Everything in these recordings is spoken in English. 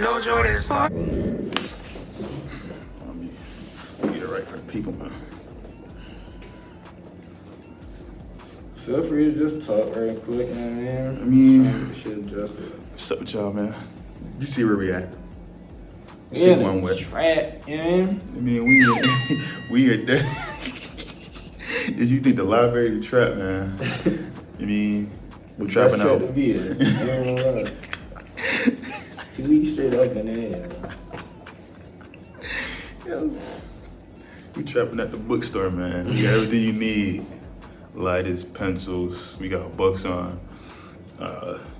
No Jordan's part. Let me get it right for the people, man. Feel free to just talk right quick, man. I mean, shit adjusted. What's up with y'all, man? You see where we at? Yeah, one way. Trap, you know? I mean, we are there. If you think the library the trap, man, I mean, we're trapping out. To be there. 2 weeks straight up in there. Yeah. We trapping at the bookstore, man. We got everything you need. Lighters, pencils. We got books on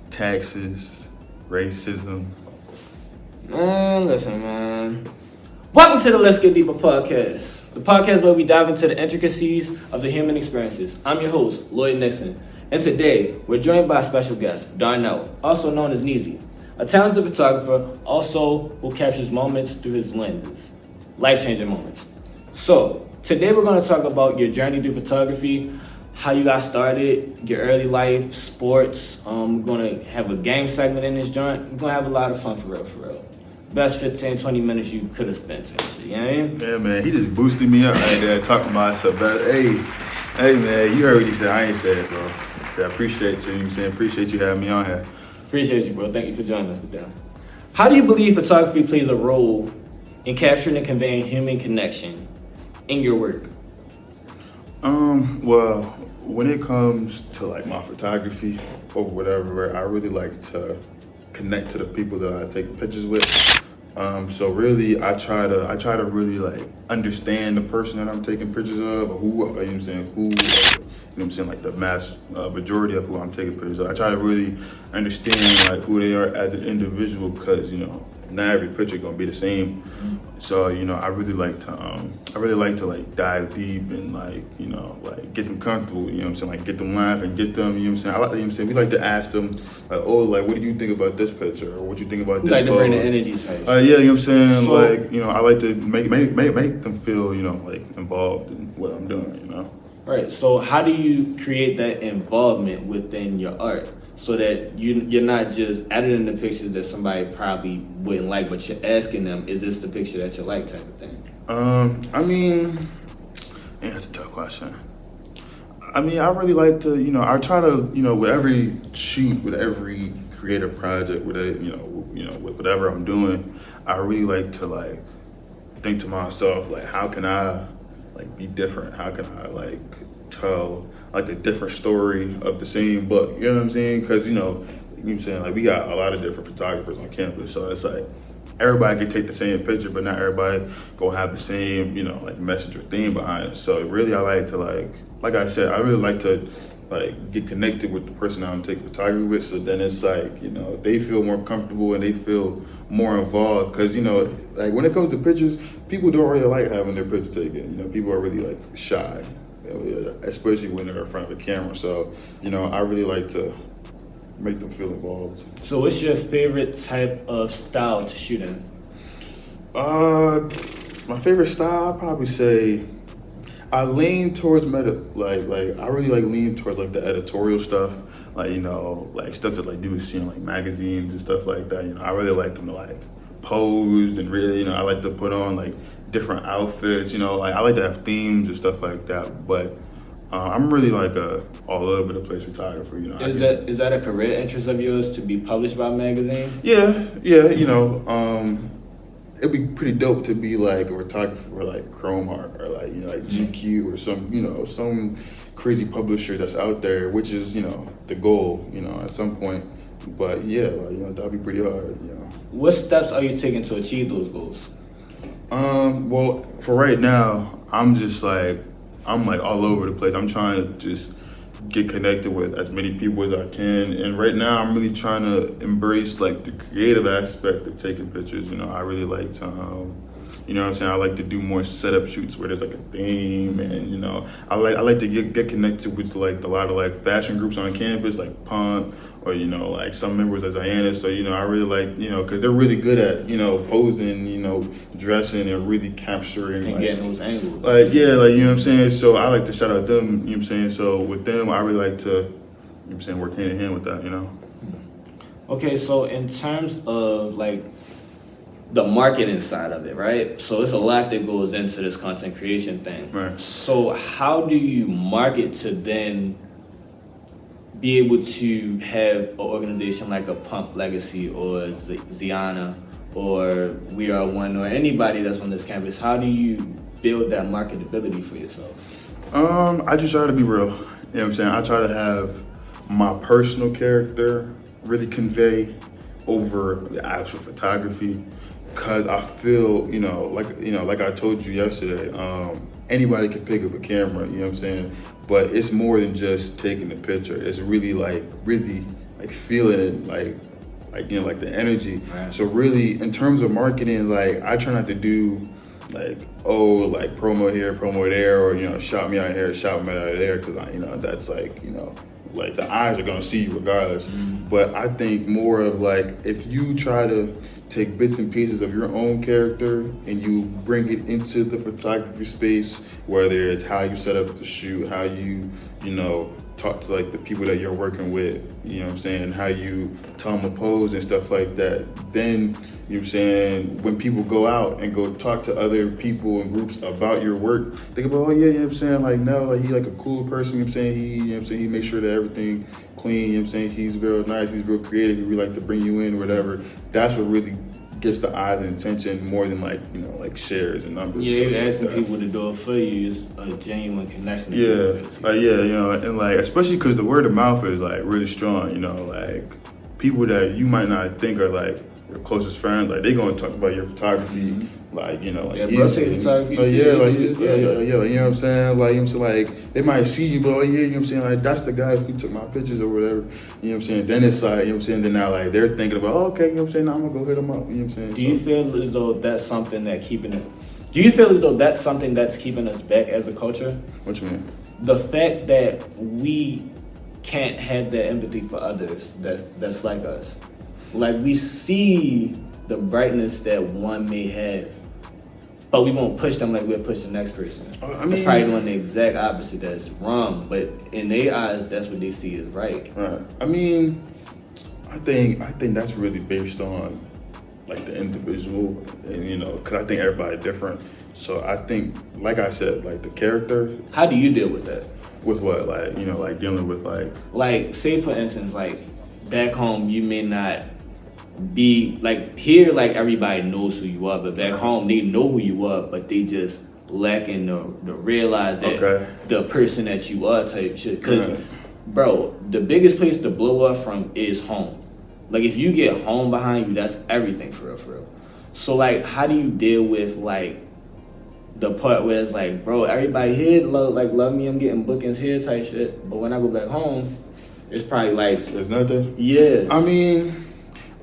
taxes, racism. Man, listen, man. Welcome to the Let's Get Deeper podcast. The podcast where we dive into the intricacies of the human experiences. I'm your host, Lloyd Nixon. And today, we're joined by a special guest, Darnell, also known as Neezy, a talented photographer, also who captures moments through his lenses. Life-changing moments. So, today we're going to talk about your journey through photography, how you got started, your early life, sports. We're going to have a game segment in this joint. We're going to have a lot of fun for real. Best 15, 20 minutes you could have spent in shit, you know what I mean? Yeah, man, he just boosted me up right there, talking about stuff. Hey, man, you heard what he said. I ain't said it, bro. I appreciate you, you know what I'm saying? Appreciate you having me on here. Appreciate you, bro. Thank you for joining us today. How do you believe photography plays a role in capturing and conveying human connection in your work? Well, when it comes to like my photography or whatever, I really like to connect to the people that I take pictures with. So really, I try to really like understand the person that I'm taking pictures of, or who, you know what I'm saying, like the mass majority of who I'm taking pictures of. I try to really understand like who they are as an individual, because not every picture gonna be the same. So I really like to like dive deep and like get them comfortable. You know what I'm saying, like get them laughing, get them. You know what I'm saying. I like, we like to ask them like, oh, like what do you think about this picture, or what you think about this? Like to bring the energy side. Yeah, you know what I'm saying. So, like I like to make them feel like involved in what I'm doing. Right. So how do you create that involvement within your art so that you're not just editing the pictures that somebody probably wouldn't like, but you're asking them, is this the picture that you like, type of thing? I mean, that's a tough question. I mean, I really like to, I try to, with every shoot, with every creative project, with with whatever I'm doing, I really like to like think to myself, like, how can I like be different? How can I like tell like a different story of the same book? You know what I'm saying? Because you know what I'm saying, like we got a lot of different photographers on campus, so it's like everybody can take the same picture, but not everybody gonna have the same like message or theme behind it. So really, I like to like I said, I really like to like get connected with the person that I'm taking photography with. So then it's like they feel more comfortable and they feel more involved, because like when it comes to pictures, people don't really like having their pictures taken. People are really like shy, especially when they're in front of a camera. So I really like to make them feel involved. So what's your favorite type of style to shoot in? My favorite style, I'd probably say I lean towards I really like lean towards like the editorial stuff, like like stuff that like you would see in like magazines and stuff like that. I really like them to like pose, and really I like to put on like different outfits. Like I like to have themes and stuff like that. But I'm really like a all over the place photographer. Is that a career interest of yours, to be published by a magazine? Yeah. It'd be pretty dope to be like a photographer for like Chrome Heart or like like GQ or some crazy publisher that's out there, which is the goal at some point. But yeah, that'd be pretty hard. What steps are you taking to achieve those goals? Well, for right now, I'm all over the place. I'm trying to just get connected with as many people as I can, and right now I'm really trying to embrace like the creative aspect of taking pictures. I really like to what I'm saying, I like to do more setup shoots where there's like a theme, and I like to get connected with like a lot of like fashion groups on campus, like Pump, or like some members of Diana. So I really like because they're really good at posing, dressing, and really capturing and getting those angles. Like you know what I'm saying. So I like to shout out them. You know what I'm saying. So with them, I really like to work hand in hand with that. Okay, so in terms of like the marketing side of it, right? So it's a lot that goes into this content creation thing. Right. So how do you market to then be able to have an organization like a Pump Legacy or Ziana or We Are One or anybody that's on this campus? How do you build that marketability for yourself? I just try to be real. You know what I'm saying? I try to have my personal character really convey over the actual photography, because I feel, like I told you yesterday, anybody can pick up a camera, you know what I'm saying? But it's more than just taking the picture. It's really feeling like the energy. Right. So really, in terms of marketing, like I try not to do promo here, promo there, or shout me out here, shout me out there, because that's like the eyes are gonna see you regardless. Mm-hmm. But I think more of like, if you try to take bits and pieces of your own character and you bring it into the photography space, whether it's how you set up the shoot, how you talk to like the people that you're working with, you know what I'm saying, how you tell them a pose and stuff like that, then, you know what I'm saying, when people go out and go talk to other people and groups about your work, they go, oh yeah, you know what I'm saying, like no, like he like a cool person, you know what I'm saying, he makes sure that everything clean, you know what I'm saying, he's real nice, he's real creative, he really like to bring you in, whatever. That's what really gets the eyes and attention more than like shares and numbers. Yeah, you're asking people to do it for you is a genuine connection. And like especially because the word of mouth is like really strong. Like people that you might not think are like your closest friends, like they gonna talk about your photography, mm-hmm. like bro, take photography. you know what I'm saying, like they might see you, but you know what I'm saying, like that's the guy who took my pictures or whatever, you know what I'm saying. Then it's like, you know what I'm saying, then now like they're thinking about, oh, okay, you know what I'm saying, now I'm gonna go hit them up, you know what I'm saying. Do you feel as though that's something that Do you feel as though that's something that's keeping us back as a culture? What you mean? The fact that we can't have that empathy for others that's like us. Like we see the brightness that one may have, but we won't push them like we'll push the next person. It's probably doing the exact opposite that's wrong, but in their eyes, that's what they see is right. Right. I mean, I think that's really based on like the individual, and because I think everybody's different. So I think, like I said, like the character. How do you deal with that? With what? Like like dealing with like say for instance, like back home you may not be like here, like everybody knows who you are, but back home they know who you are, but they just lacking to realize that the person that you are type shit. Because bro, the biggest place to blow up from is home. Like if you get home behind you, that's everything for real. So like, how do you deal with like the part where it's like, bro, everybody here love me, I'm getting bookings here type shit, but when I go back home, it's probably like there's nothing. Yeah. I mean,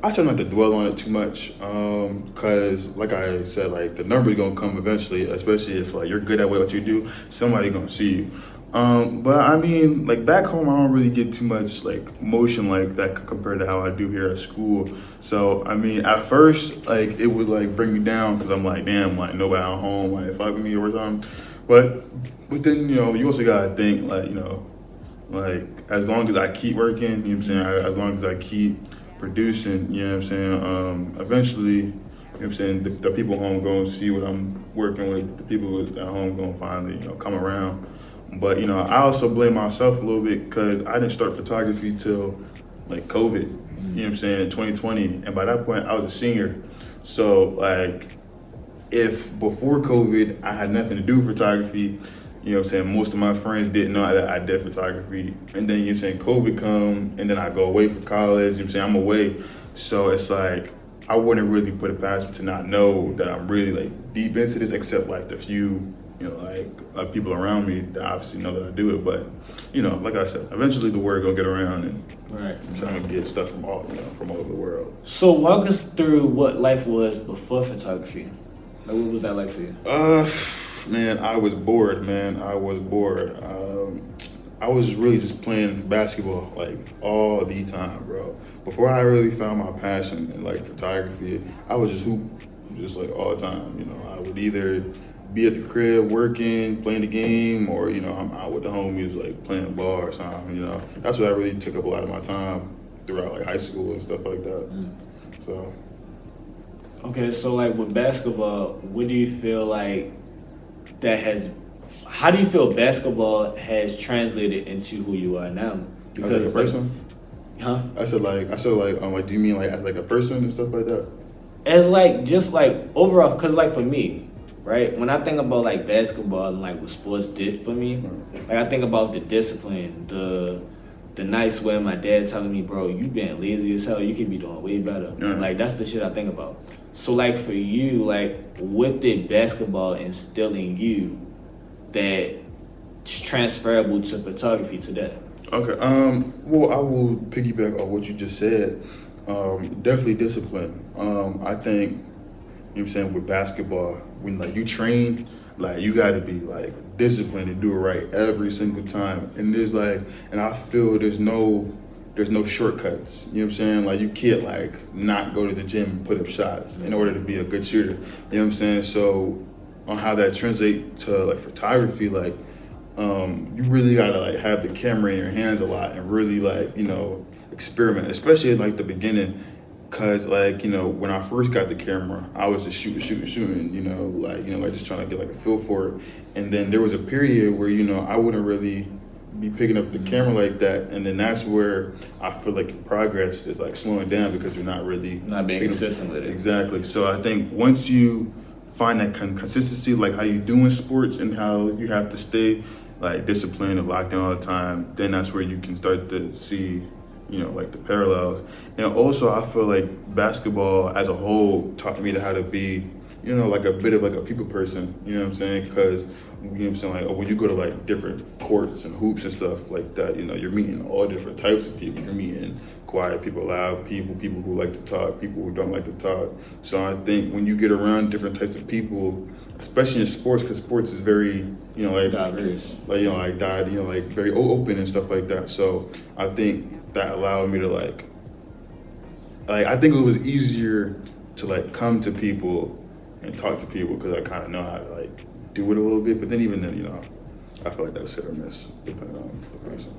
I try not to dwell on it too much, cause like I said, like the number's gonna come eventually, especially if like you're good at what you do, somebody gonna see you. But I mean, like back home, I don't really get too much like motion like that compared to how I do here at school. So I mean, at first, like it would like bring me down because I'm like, damn, like nobody at home, like fuck with me or something. But then you also gotta think like like as long as I keep working, you know what I'm saying, as long as I keep producing, you know what I'm saying, eventually, you know what I'm saying, the people home gonna see what I'm working with, the people at home gonna finally come around. But I also blame myself a little bit because I didn't start photography till like COVID, you know what I'm saying, in 2020, and by that point I was a senior. So like if before COVID I had nothing to do with photography, you know what I'm saying, most of my friends didn't know that I did photography. And then, you know what I'm saying, COVID come, and then I go away for college, you know what I'm saying, I'm away. So it's like, I wouldn't really put it past me to not know that I'm really like deep into this, except like the few, like people around me that obviously know that I do it. But, like I said, eventually the word gonna get around, and I'm trying to get stuff from all over the world. So walk us through what life was before photography. Like, what was that like for you? Man, I was bored, man. I was bored. I was really just playing basketball like all the time, bro. Before I really found my passion in like photography, I was just hoop, just like all the time. I would either be at the crib working, playing the game, or I'm out with the homies like playing ball or something. That's what I really took up a lot of my time throughout like high school and stuff like that. So. Okay, so like with basketball, what do you feel like how do you feel basketball has translated into who you are now? As like a person? Huh? I said like, do you mean like as like a person and stuff like that? As like, just like overall, cause like for me, right? When I think about like basketball and like what sports did for me, like I think about the discipline, the nights where my dad telling me, bro, you been lazy as hell, you can be doing way better. Like that's the shit I think about. So like for you, like what did basketball instill in you that's transferable to photography today? Okay. Well, I will piggyback on what you just said. Definitely discipline. I think, you know what I'm saying, with basketball, when like you train, like you got to be like disciplined to do it right every single time. And and I feel there's no shortcuts. You know what I'm saying? Like you can't like not go to the gym and put up shots in order to be a good shooter. You know what I'm saying? So on how that translates to like photography, like you really gotta like have the camera in your hands a lot and really like, experiment, especially at like the beginning. Cause like, when I first got the camera, I was just shooting, like just trying to get like a feel for it. And then there was a period where, I wouldn't really be picking up the camera like that. And then that's where I feel like your progress is like slowing down because you're not being consistent with it. Exactly. So I think once you find that consistency, like how you do in sports and how you have to stay like disciplined and locked in all the time, then that's where you can start to see, like the parallels. And also I feel like basketball as a whole taught me how to be, like a bit of like a people person, you know what I'm saying? Because, like when you go to like different courts and hoops and stuff like that, you're meeting all different types of people. You're meeting quiet people, loud people, people who like to talk, people who don't like to talk. So I think when you get around different types of people, especially in sports, because sports is very, like diverse, like very open and stuff like that. So I think that allowed me to like I think it was easier to like come to people and talk to people because I kind of know how to like do it a little bit. But then even then, I feel like that's hit or miss depending on the person.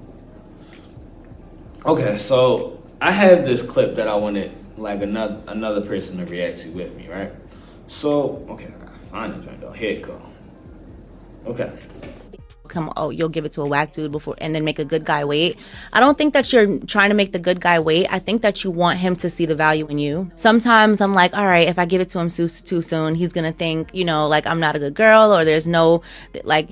Okay, so I have this clip that I wanted like another person to react to with me, right? So, okay, I gotta find the joint though. Here it go. Okay. You'll give it to a whack dude before and then make a good guy wait. I don't think that you're trying to make the good guy wait. I think that you want him to see the value in you. Sometimes I'm like, all right, if I give it to him too soon, he's gonna think, like I'm not a good girl, or there's no, like,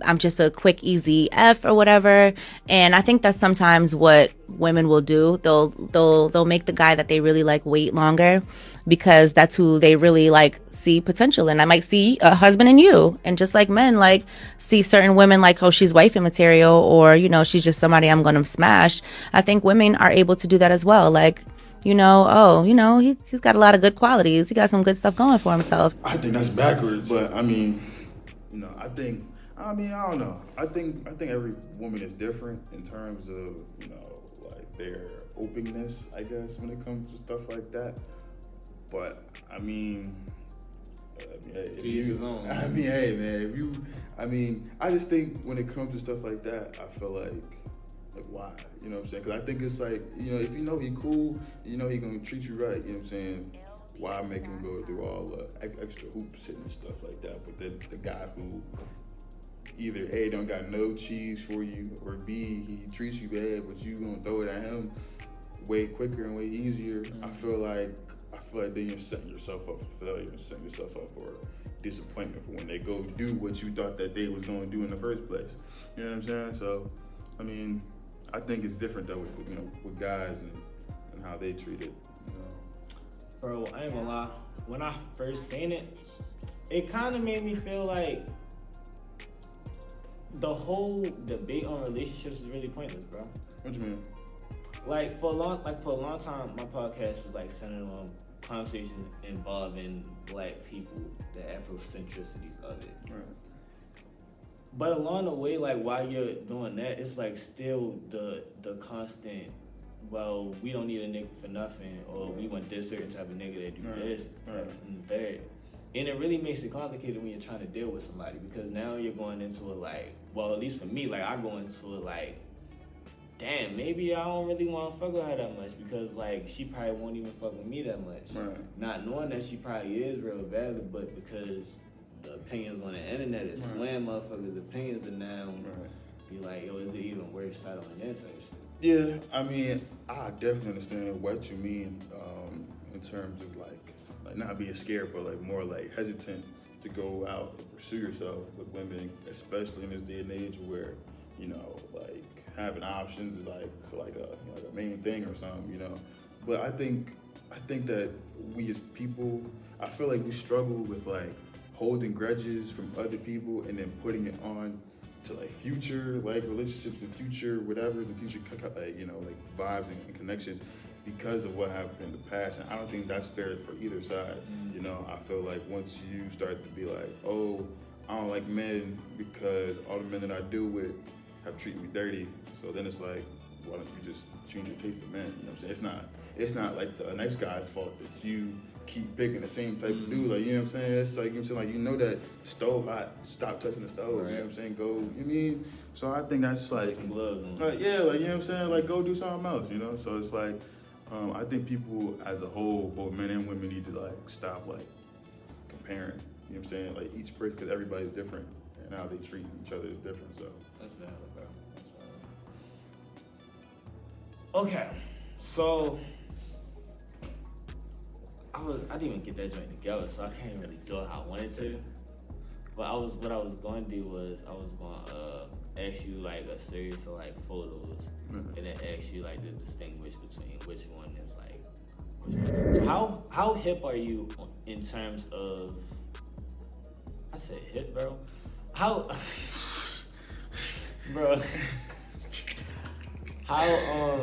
I'm just a quick, easy F or whatever. And I think that's sometimes what women will do. They'll make the guy that they really like wait longer because that's who they really like see potential in. I might see a husband in you. And just like men like see certain women like, oh, she's wifey material, or, she's just somebody I'm going to smash. I think women are able to do that as well. Like, he's got a lot of good qualities. He got some good stuff going for himself. I think that's backwards, but I don't know. I think every woman is different in terms of, like their openness, I guess, when it comes to stuff like that. But hey, man, I just think when it comes to stuff like that, I feel like why? You know what I'm saying? Because I think it's like, if he cool, he gonna treat you right. You know what I'm saying? Why make him go through all the extra hoops and stuff like that? But then the guy who either A, don't got no cheese for you, or B, he treats you bad, but you gonna throw it at him way quicker and way easier. Mm-hmm. I feel like then you're setting yourself up for failure and setting yourself up for disappointment for when they go do what you thought that they was gonna do in the first place. You know what I'm saying? So, I think it's different though with guys and how they treat it. Bro, I ain't gonna lie. When I first seen it, it kind of made me feel like the whole debate on relationships is really pointless, bro. What you mean? Like for a long time, my podcast was like centered on conversations involving Black people, the Afrocentricities of it. Right. But along the way, like while you're doing that, it's like still the constant. Well, we don't need a nigga for nothing, or we want this certain type of nigga that do this, and that. And it really makes it complicated when you're trying to deal with somebody, because now you're going into it like, well, at least for me, like I go into it like, damn, maybe I don't really want to fuck with her that much because like she probably won't even fuck with me that much. Right. Not knowing that she probably is real valid, but because the opinions on the internet is slam motherfuckers' opinions and now be like, yo, is it even worth settling in type shit? Yeah, I mean, I definitely understand what you mean in terms of like not being scared, but like more like hesitant to go out and pursue yourself with women, especially in this day and age where, you know, like having options is like a main thing or something, you know. But I think that we as people, I feel like we struggle with like holding grudges from other people and then putting it on to like future like relationships and future whatever's and future like, you know, like vibes and connections because of what happened in the past. And I don't think that's fair for either side. You know, I feel like once you start to be like, oh, I don't like men because all the men that I deal with have treated me dirty. So then it's like, why don't you just change your taste of men? You know what I'm saying? It's not like the nice guy's fault that you keep picking the same type of dude. Like, you know what I'm saying? It's like, you know what I'm saying? Like, you know that stove hot, stop touching the stove. Right. You know what I'm saying? Go, you know what I mean? So I think that's like, some gloves on. Like, yeah, like, you know what I'm saying? Like, go do something else, you know? So it's like, I think people as a whole, both men and women, need to like stop like comparing. You know what I'm saying? Like each person, because everybody's different and how they treat each other is different. So that's valid, bro. That's valid. Okay, so I didn't even get that joint together, so I can't really do it how I wanted to. But what I was going to do was I was going to ask you like a series of like photos, and then ask you like to distinguish between which one is like. So how hip are you in terms of? I said hip, bro. How, bro? How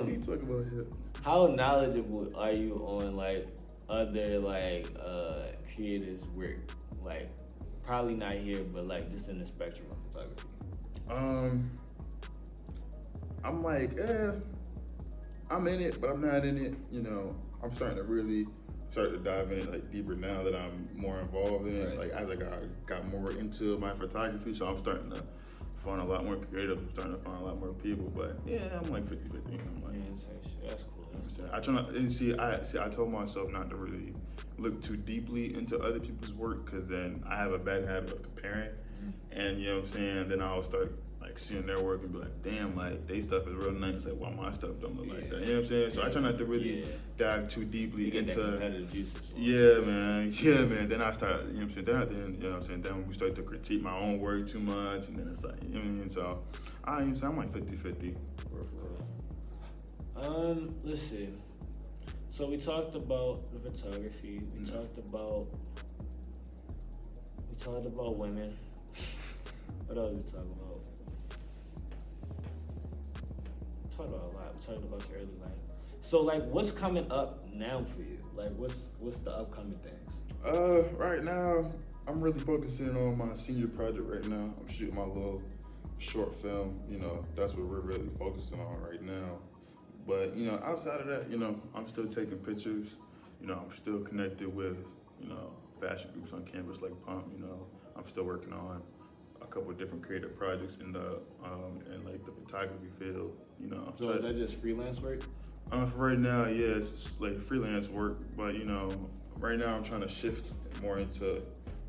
you talk about hip? How knowledgeable are you on like other like creators' work, like? Probably not here, but like just in the spectrum of photography. I'm like, I'm in it, but I'm not in it. You know, I'm starting to really start to dive in it like deeper now that I'm more involved in it. Like as I got more into my photography, so I'm starting to find a lot more creative. I'm starting to find a lot more people. But yeah, I'm like 50-50. I'm like, that's cool. I try not and see. I told myself not to really look too deeply into other people's work because then I have a bad habit of comparing, and you know what I'm saying. Then I'll start like seeing their work and be like, damn, like they stuff is real nice. Like, why my stuff don't look like that? You know what I'm saying? So I try not to really dive too deeply into. Competitive juices. Yeah, man. Then I start. You know what I'm saying? Then you know what I'm saying. Then we start to critique my own work too much, and then it's like, you know what I mean. So I'm like 50-50. Let's see. So we talked about the photography. We talked about women. What else we talked about? We talked about a lot. We talked about your early life. So like, what's coming up now for you? Like, what's the upcoming things? Right now, I'm really focusing on my senior project right now. I'm shooting my little short film. You know, that's what we're really focusing on right now. But, you know, outside of that, you know, I'm still taking pictures. You know, I'm still connected with, you know, fashion groups on campus like Pump. You know, I'm still working on a couple of different creative projects in the like the photography field. You know. So is that just freelance work? For right now, yeah, it's like freelance work. But, you know, right now I'm trying to shift more into,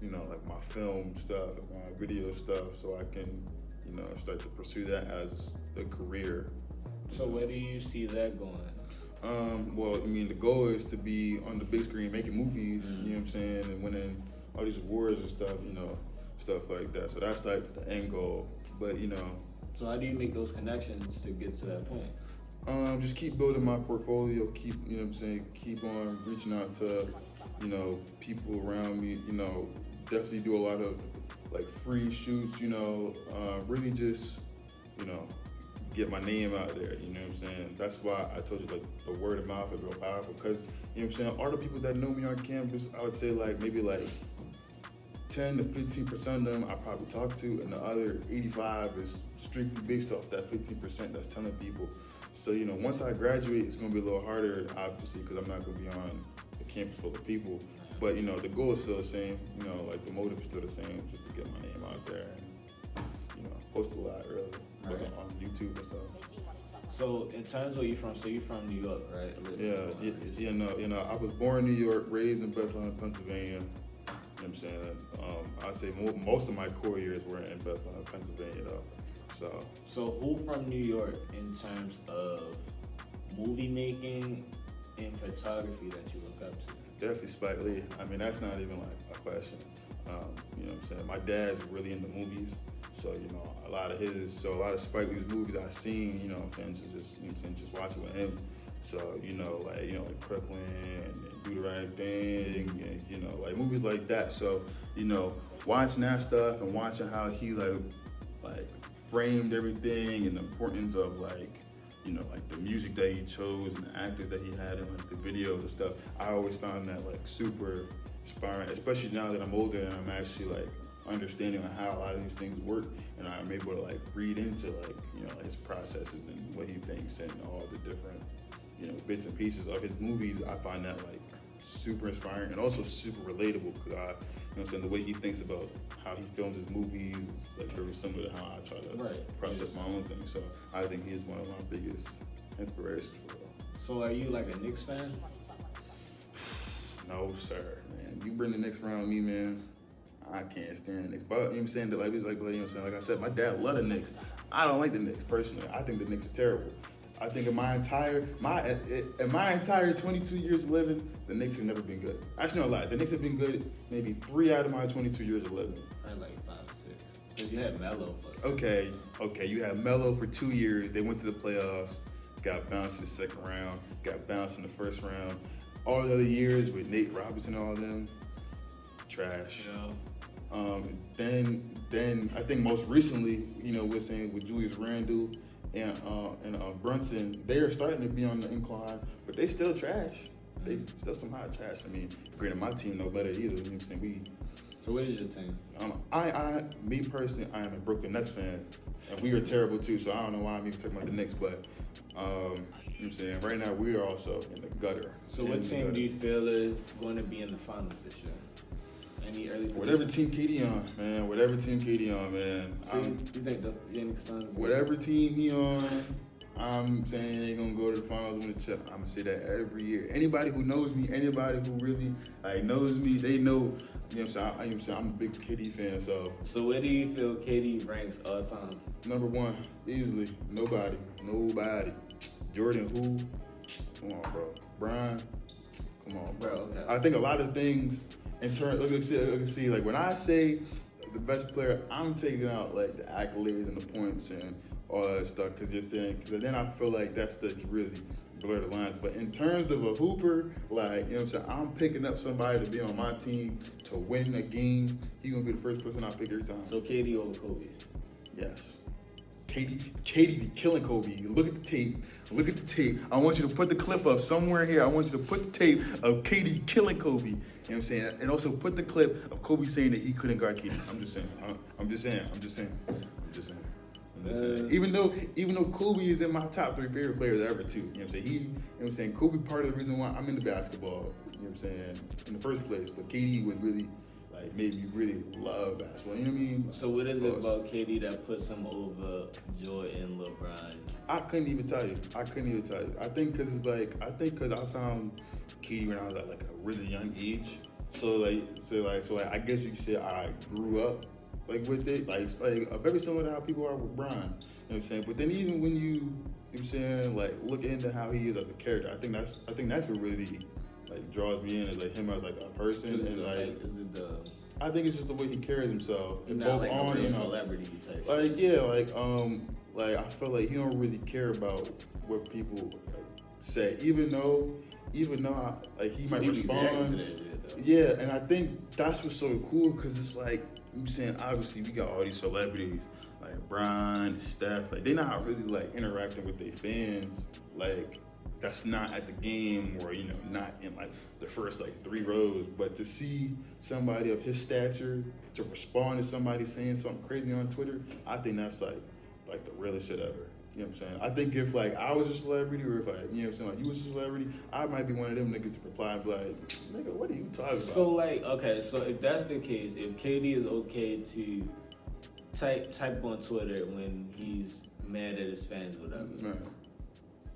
you know, like my film stuff, my video stuff, so I can, you know, start to pursue that as a career. So where do you see that going? Well, I mean, the goal is to be on the big screen making movies, you know what I'm saying, and winning all these awards and stuff, you know, stuff like that. So that's like the end goal. But, you know. So how do you make those connections to get to that point? Just keep building my portfolio, keep, you know what I'm saying, keep on reaching out to, you know, people around me, you know, definitely do a lot of like free shoots, you know, really just, you know, get my name out there, you know what I'm saying? That's why I told you like the word of mouth is real powerful because, you know what I'm saying, all the people that know me on campus, I would say like maybe like 10 to 15% of them I probably talk to, and the other 85 is strictly based off that 15% that's telling people. So, you know, once I graduate, it's gonna be a little harder, obviously, because I'm not gonna be on a campus full of people. But, you know, the goal is still the same, you know, like the motive is still the same, just to get my name out there and, you know, post a lot, really, on YouTube and stuff. So in terms of where you from, so you from New York, right? I was born in New York, raised in Bethlehem, Pennsylvania. You know what I'm saying? I say most of my core years were in Bethlehem, Pennsylvania, though. So who from New York in terms of movie making and photography that you look up to? Definitely Spike Lee. I mean, that's not even like a question. You know what I'm saying? My dad's really into movies. So, you know, a lot of Spike Lee's movies I've seen, you know what I'm saying, just watching with him. So, like Crooklyn and Do the Right Thing and, you know, like movies like that. So, you know, watching that stuff and watching how he like framed everything and the importance of you know, like the music that he chose and the actors that he had in like the videos and stuff. I always found that like super inspiring, especially now that I'm older and I'm actually like understanding how a lot of these things work, and I'm able to like read into like, you know, his processes and what he thinks and all the different, you know, bits and pieces of his movies. I find that like super inspiring and also super relatable because you know what I'm saying, the way he thinks about how he films his movies is like very similar to how I try to process my own things. So I think he's one of my biggest inspirations for real. So are you like a Knicks fan? No, sir, man. You bring the Knicks around me, man, I can't stand the Knicks. But you know what I'm saying, you know what I'm saying, like I said, my dad loved the Knicks. I don't like the Knicks personally. I think the Knicks are terrible. I think in my entire 22 years of living, the Knicks have never been good. Actually, no lie. The Knicks have been good maybe 3 out of my 22 years of living. Probably like 5 or 6. Because you had Melo for Okay. You had Melo for 2 years. They went to the playoffs, got bounced in the second round, got bounced in the first round. All the other years with Nate Robinson and all of them, trash. Yeah. Then I think most recently, you know, we're saying with Julius Randle and Brunson, they are starting to be on the incline, but they still trash. They still somehow trash. I mean, granted, my team no better either. You know what I'm saying? So what is your team? Me personally, I am a Brooklyn Nets fan, and we are terrible too. So I don't know why I'm even talking about the Knicks, but you know what I'm saying, right now we are also in the gutter. So what team do you feel is going to be in the finals this year? Any early predictions? Whatever team KD on, man. So you think the Phoenix Suns? Whatever team he on, I'm saying they're gonna go to the finals and win the chip. I'm gonna say that every year. Anybody who knows me, anybody who really knows me, they know. You know what I'm saying? I'm a big KD fan. So where do you feel KD ranks all time? Number 1, easily. Nobody. Jordan, who? Come on, bro. Brian, come on, bro. Okay. I think a lot of things. In turn, let's see, like when I say the best player, I'm taking out like the accolades and the points and all that stuff because then I feel like that's the really blur the lines. But in terms of a hooper, like, you know what I'm saying, I'm picking up somebody to be on my team to win a game. He's gonna be the first person I pick every time. So KD over Kobe? Yes. KD be killing Kobe. Look at the tape. I want you to put the clip up somewhere here. I want you to put the tape of KD killing Kobe. You know what I'm saying? And also put the clip of Kobe saying that he couldn't guard KD. I'm just saying. Even though Kobe is in my top 3 favorite players ever too. You know what I'm saying? You know what I'm saying? Kobe part of the reason why I'm into basketball, you know what I'm saying, in the first place. But KD would really made me really love basketball. You know what I mean? So what is it about KD that puts him over Jordan, LeBron? I couldn't even tell you. I think because I found KD when I was at like a really young age. So I guess you could say I grew up like with it, like very similar to how people are with Brian. You know what I'm saying? But then even when you know what I'm saying, like look into how he is as a character, I think that's what really like draws me in, is like him as like a person, and like is it the? I think it's just the way he carries himself, Not both like on a and celebrity type. like I feel like he don't really care about what people say, even though he might respond. Yeah, and I think that's what's so cool because it's like I'm saying, obviously we got all these celebrities like Brian, Steph, like they're not really like interacting with their fans like. That's not at the game or, you know, not in like the first like 3 rows, but to see somebody of his stature to respond to somebody saying something crazy on Twitter, I think that's like the realest shit ever. You know what I'm saying? I think if like I was a celebrity or if you know what I'm saying, like you was a celebrity, I might be one of them niggas to reply and be like, nigga, what are you talking about? So like, okay, so if that's the case, if KD is okay to type on Twitter when he's mad at his fans or whatever. Man.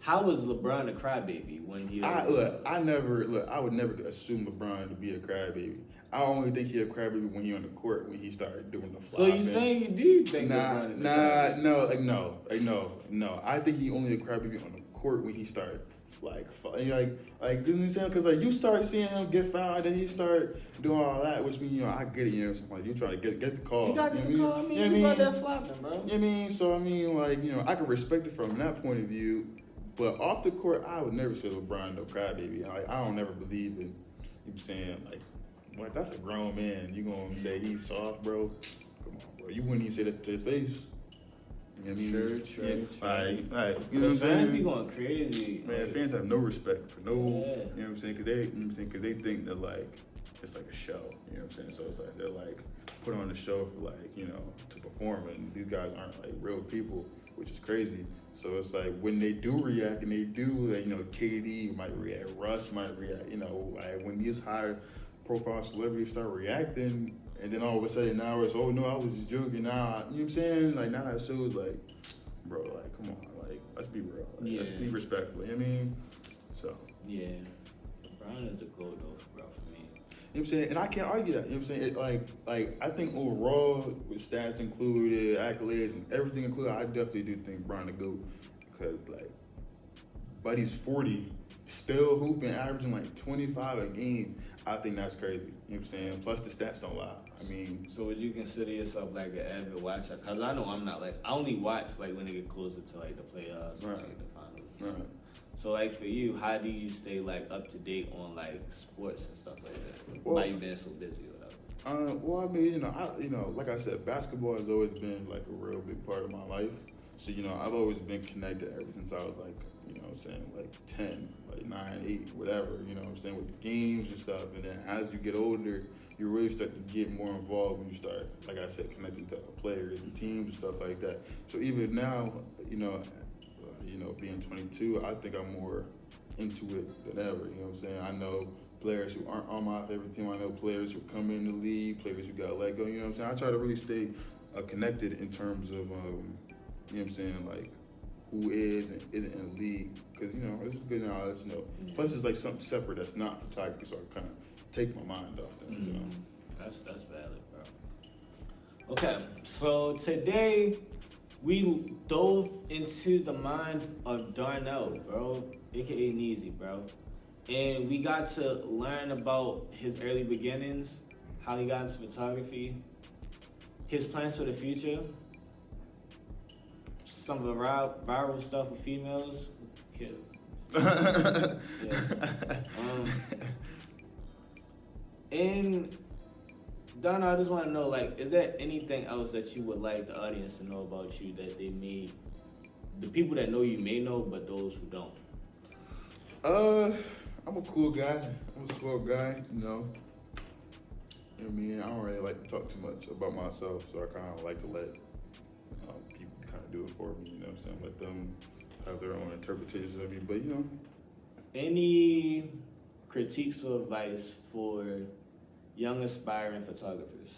How was LeBron a crybaby when he? I would never assume LeBron to be a crybaby. I only think he a crybaby when he on the court, when he started doing the So you flopping. saying you do think LeBron is a crybaby? No. I think he only a crybaby on the court when he started like you know what I'm saying? Because like you start seeing him get fouled, and he start doing all that, which means I get it. You know, like you trying to get the call. You got the call. I mean, you got that flopping, bro. You know what I mean? So I mean, like I can respect it from that point of view. But off the court, I would never say LeBron no crybaby. I don't never believe in, you know what I'm saying, like that's a grown man. You gonna say he's soft, bro? Come on, bro. You wouldn't even say that to his face. You know what I mean? True. Like, you know what I'm saying? Fans be going crazy. Man, fans have no respect for no, Yeah. you know what I'm saying? Because they think that, like, it's like a show, you know what I'm saying? So it's like they're, like, put on the show for, like, to perform. And these guys aren't, like, real people, which is crazy. So it's like when they do react, and they do, like, KD might react, Russ might react, like when these high profile celebrities start reacting, and then all of a sudden now it's, oh no, I was just joking. Now, you know what I'm saying? Like now that shows like, bro, like come on, like let's be real. Like, let's be respectful. You know what I mean? So. Yeah. LeBron is a gold though, bro, for me. You know what I'm saying? And I can't argue that. You know what I'm saying? Like I think overall, with stats included, accolades, and everything included, I definitely do think Bron the GOAT. Because, like, buddy's 40, still hooping, averaging like 25 a game. I think that's crazy. You know what I'm saying? Plus, the stats don't lie. I mean. So, would you consider yourself like an avid watcher? Because I know I'm not like, I only watch like when they get closer to like the playoffs, right. like the finals. Right. So, like for you, how do you stay like up to date on like sports and stuff like that? Well, why you been so busy or whatever? Well, I mean, like I said, basketball has always been like a real big part of my life. So, I've always been connected ever since I was like, what I'm saying, like 10, like 9, 8, whatever, what I'm saying, with the games and stuff. And then as you get older, you really start to get more involved when you start, like I said, connecting to players and teams and stuff like that. So even now, being 22, I think I'm more into it than ever, you know what I'm saying? I know players who aren't on my favorite team. I know players who come in the league, players who got let go, you know what I'm saying? I try to really stay connected in terms of, you know what I'm saying, like who is and isn't in the league. Because, it's just good knowledge, Plus, it's like something separate that's not photography, so I kind of take my mind off things, That's valid, bro. Okay, so today we dove into the mind of Darnell, bro, aka Neezy, bro. And we got to learn about his early beginnings, how he got into photography, his plans for the future, some of the viral stuff with females. Kid. And Donna, I just want to know, like, is there anything else that you would like the audience to know about you that the people that know you may know, but those who don't? I'm a cool guy. I'm a smart guy, You know what I mean? I don't really like to talk too much about myself, so I kind of like to let people kind of do it for me, you know what I'm saying? Let them have their own interpretations of me, but Any critiques or advice for young aspiring photographers?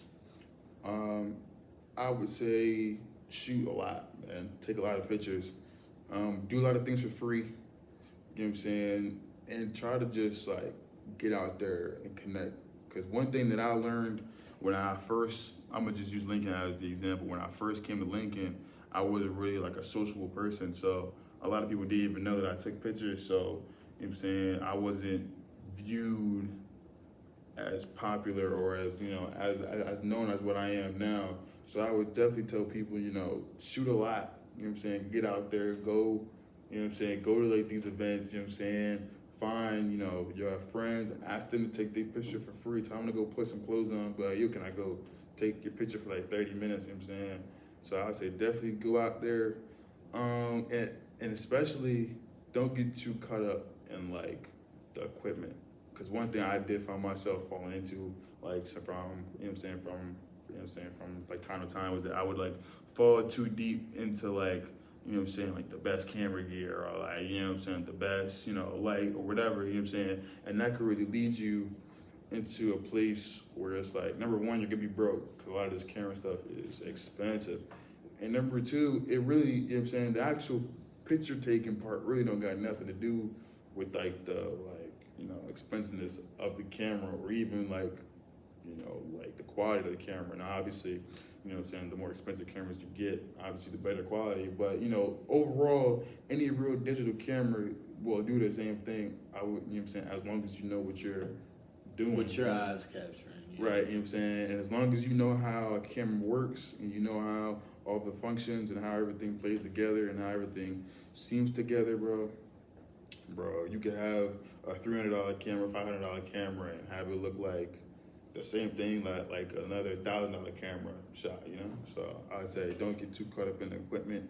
I would say shoot a lot, man. Take a lot of pictures. Do a lot of things for free, you know what I'm saying? And try to just like get out there and connect. Because one thing that I learned when I'm gonna just use Lincoln as the example. When I first came to Lincoln, I wasn't really like a sociable person. So a lot of people didn't even know that I took pictures. So, you know what I'm saying, I wasn't viewed as popular or as, as known as what I am now. So I would definitely tell people, shoot a lot, you know what I'm saying, get out there, go, you know what I'm saying, go to like these events, you know what I'm saying, find, your friends and ask them to take their picture for free. Tell them to go put some clothes on, but can I go take your picture for like 30 minutes, you know what I'm saying? So I would say definitely go out there, and especially don't get too caught up in like the equipment. Because one thing I did find myself falling into, like from like time to time, was that I would like fall too deep into like, like the best camera gear or like, the best, light or whatever, you know what I'm saying? And that could really lead you into a place where it's like, number one, you're gonna be broke, because a lot of this camera stuff is expensive. And number two, it really, the actual picture taking part really don't got nothing to do with like the expensiveness of the camera, or even like the quality of the camera. And obviously, what I'm saying, the more expensive cameras you get, obviously the better quality. But overall, any real digital camera will do the same thing. I would, what I'm saying, as long as you know what you're doing, what your eyes capturing. Yeah. Right, what I'm saying, and as long as you know how a camera works, and you know how all the functions and how everything plays together and how everything seems together, bro, you could have a $300 camera, $500 camera, and have it look like the same thing like another $1,000 camera shot, So I'd say don't get too caught up in the equipment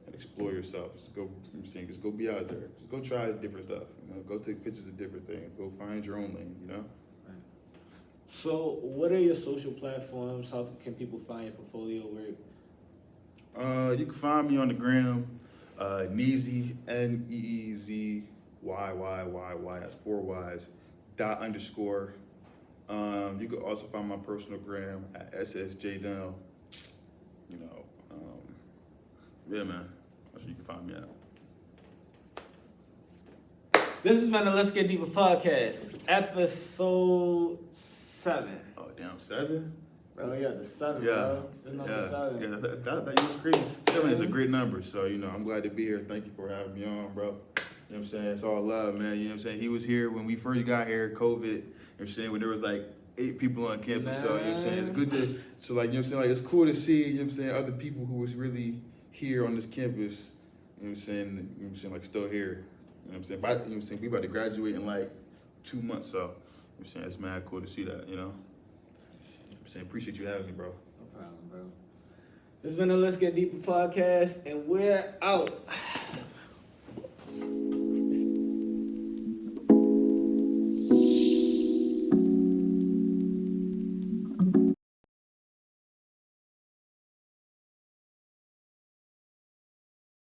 and explore yourself. Just go, just go be out there. Just go try different stuff. Go take pictures of different things. Go find your own lane. Right. So, what are your social platforms? How can people find your portfolio work? You can find me on the gram, Neezy, NEEZYYYY. That's 4 Y's. _. You can also find my personal gram at SSJDell. Yeah, man. That's where you can find me at. This has been the Let's Get Deeper podcast, episode 7. Oh, damn, 7? Bro, yeah, the 7, Yeah. bro. The number 7. Yeah, that was crazy. 7 is a great number, so, I'm glad to be here. Thank you for having me on, bro. You know what I'm saying? It's all love, man. You know what I'm saying? He was here when we first got here, COVID. You know what I'm saying? When there was like 8 people on campus. Man. So, you know what I'm saying? It's good to, so like, you know what I'm saying? Like, it's cool to see, you know what I'm saying, other people who was really here on this campus, you know what I'm saying, like still here. You know what I'm saying? But, you know what I'm saying? We about to graduate in like 2 months, so, you know what I'm saying? It's mad cool to see that, I'm saying, appreciate you having me, bro. No problem, bro. This has been the Let's Get Deeper podcast, and we're out.